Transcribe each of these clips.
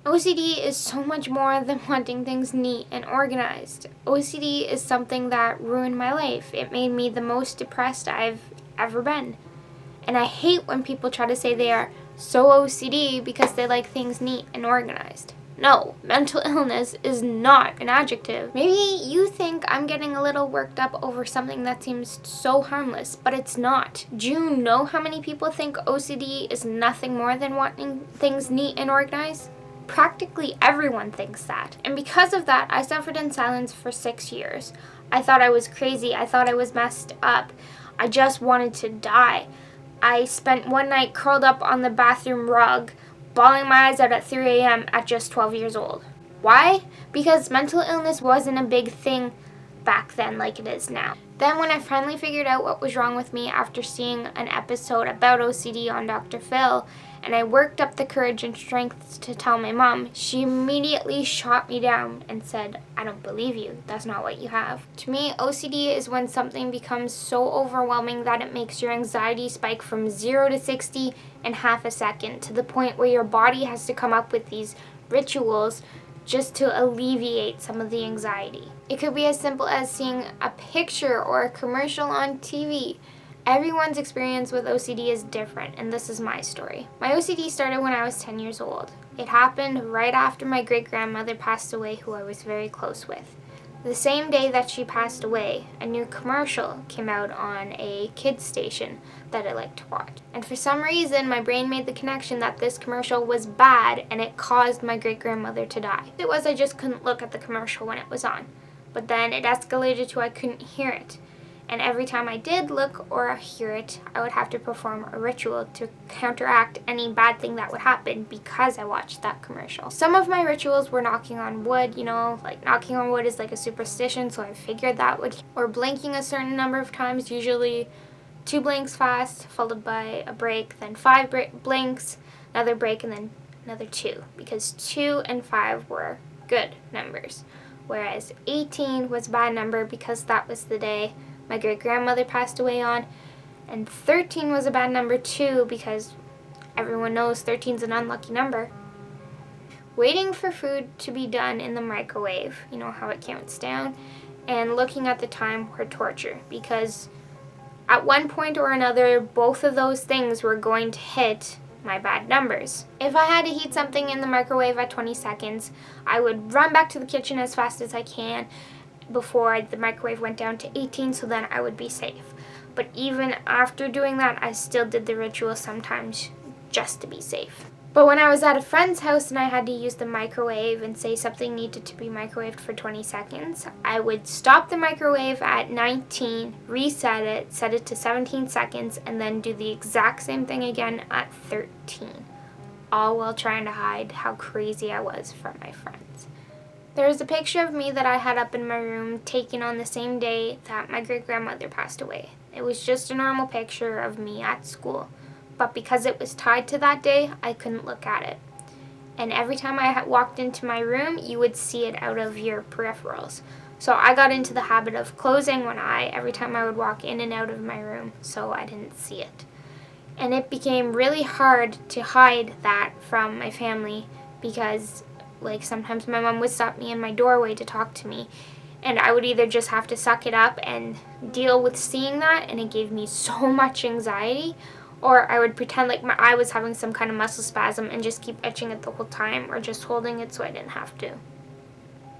OCD is so much more than wanting things neat and organized. OCD is something that ruined my life. It made me the most depressed I've ever been. And I hate when people try to say they are so OCD because they like things neat and organized. No, mental illness is not an adjective. Maybe you think I'm getting a little worked up over something that seems so harmless, but it's not. Do you know how many people think OCD is nothing more than wanting things neat and organized? Practically everyone thinks that. And because of that, I suffered in silence for 6 years. I thought I was crazy. I thought I was messed up. I just wanted to die. I spent one night curled up on the bathroom rug, bawling my eyes out at 3 a.m. at just 12 years old. Why? Because mental illness wasn't a big thing back then like it is now. Then when I finally figured out what was wrong with me after seeing an episode about OCD on Dr. Phil, and I worked up the courage and strength to tell my mom, she immediately shot me down and said, "I don't believe you. That's not what you have." To me, OCD is when something becomes so overwhelming that it makes your anxiety spike from 0 to 60 in half a second, to the point where your body has to come up with these rituals just to alleviate some of the anxiety. It could be as simple as seeing a picture or a commercial on TV. Everyone's experience with OCD is different, and this is my story. My OCD started when I was 10 years old. It happened right after my great-grandmother passed away, who I was very close with. The same day that she passed away, a new commercial came out on a kids station that I like to watch. And for some reason, my brain made the connection that this commercial was bad and it caused my great-grandmother to die. It was I just couldn't look at the commercial when it was on. But then it escalated to I couldn't hear it. And every time I did look or hear it, I would have to perform a ritual to counteract any bad thing that would happen because I watched that commercial. Some of my rituals were knocking on wood, like knocking on wood is like a superstition, so I figured that would, or blinking a certain number of times, usually 2 blinks fast, followed by a break, then 5 blinks, another break, and then another 2, because 2 and 5 were good numbers, whereas 18 was a bad number because that was the day my great-grandmother passed away on, and 13 was a bad number too because everyone knows 13 is an unlucky number. Waiting for food to be done in the microwave, you know how it counts down, and looking at the time were torture because at one point or another, both of those things were going to hit my bad numbers. If I had to heat something in the microwave at 20 seconds, I would run back to the kitchen as fast as I can before the microwave went down to 18, so then I would be safe. But even after doing that, I still did the ritual sometimes just to be safe. But when I was at a friend's house and I had to use the microwave and say something needed to be microwaved for 20 seconds, I would stop the microwave at 19, reset it, set it to 17 seconds, and then do the exact same thing again at 13, all while trying to hide how crazy I was from my friends. There is a picture of me that I had up in my room taken on the same day that my great-grandmother passed away. It was just a normal picture of me at school, but because it was tied to that day, I couldn't look at it. And every time I walked into my room, you would see it out of your peripherals. So I got into the habit of closing one eye every time I would walk in and out of my room so I didn't see it. And it became really hard to hide that from my family because sometimes my mom would stop me in my doorway to talk to me, and I would either just have to suck it up and deal with seeing that, and it gave me so much anxiety, or I would pretend like my eye was having some kind of muscle spasm and just keep itching it the whole time, or just holding it so I didn't have to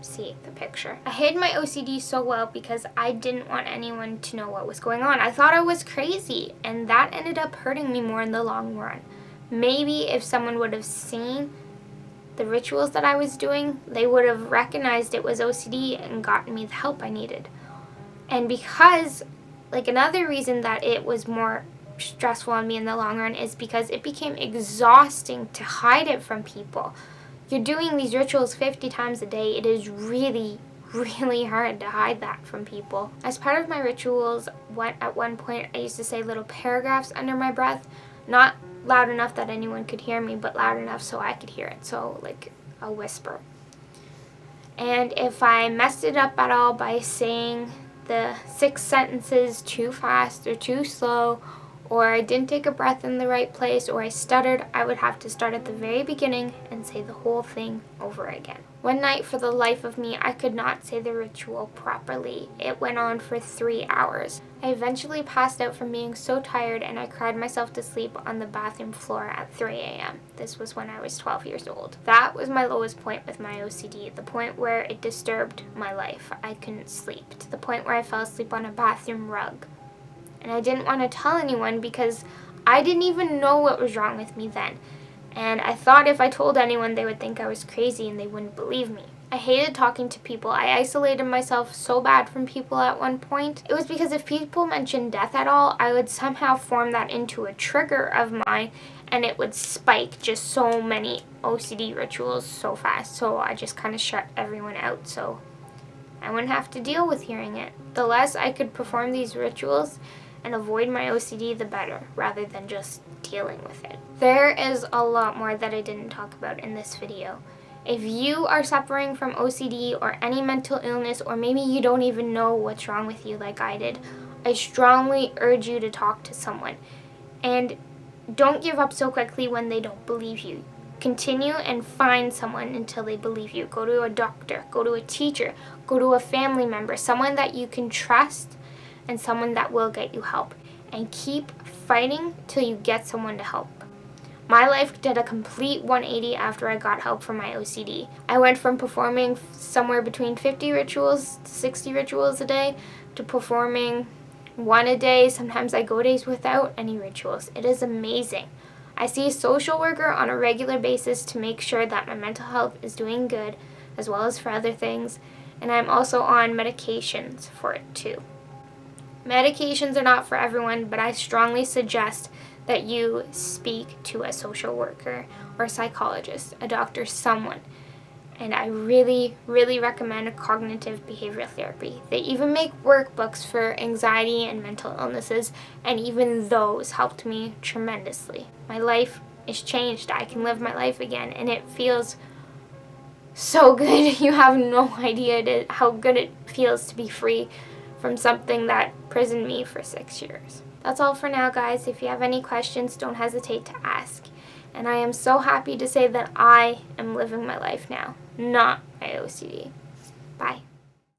see the picture. I hid my OCD so well because I didn't want anyone to know what was going on. I thought I was crazy, and that ended up hurting me more in the long run. Maybe if someone would have seen the rituals that I was doing, they would have recognized it was OCD and gotten me the help I needed. And because, another reason that it was more stressful on me in the long run is because it became exhausting to hide it from people. You're doing these rituals 50 times a day. It is really, really hard to hide that from people. As part of my rituals, at one point I used to say little paragraphs under my breath, not loud enough that anyone could hear me, but loud enough so I could hear it, so like a whisper. And if I messed it up at all by saying the 6 sentences too fast or too slow, or I didn't take a breath in the right place, or I stuttered, I would have to start at the very beginning and say the whole thing over again. One night, for the life of me, I could not say the ritual properly. It went on for 3 hours. I eventually passed out from being so tired, and I cried myself to sleep on the bathroom floor at 3 a.m. This was when I was 12 years old. That was my lowest point with my OCD, the point where it disturbed my life. I couldn't sleep, to the point where I fell asleep on a bathroom rug. And I didn't want to tell anyone because I didn't even know what was wrong with me then. And I thought if I told anyone, they would think I was crazy and they wouldn't believe me. I hated talking to people. I isolated myself so bad from people at one point. It was because if people mentioned death at all, I would somehow form that into a trigger of mine, and it would spike just so many OCD rituals so fast. So I just kind of shut everyone out so I wouldn't have to deal with hearing it. The less I could perform these rituals and avoid my OCD, the better, rather than just dealing with it. There is a lot more that I didn't talk about in this video. If you are suffering from OCD or any mental illness, or maybe you don't even know what's wrong with you like I did, I strongly urge you to talk to someone. And don't give up so quickly when they don't believe you. Continue and find someone until they believe you. Go to a doctor, go to a teacher, go to a family member, someone that you can trust and someone that will get you help. And keep fighting till you get someone to help. My life did a complete 180 after I got help from my OCD. I went from performing somewhere between 50 rituals to 60 rituals a day to performing 1 a day. Sometimes I go days without any rituals. It is amazing. I see a social worker on a regular basis to make sure that my mental health is doing good, as well as for other things, and I'm also on medications for it too. Medications are not for everyone, but I strongly suggest that you speak to a social worker or a psychologist, a doctor, someone. And I really, really recommend cognitive behavioral therapy. They even make workbooks for anxiety and mental illnesses, and even those helped me tremendously. My life is changed. I can live my life again, and it feels so good. You have no idea how good it feels to be free from something that imprisoned me for 6 years. That's all for now, guys. If you have any questions, don't hesitate to ask. And I am so happy to say that I am living my life now, not my OCD. Bye.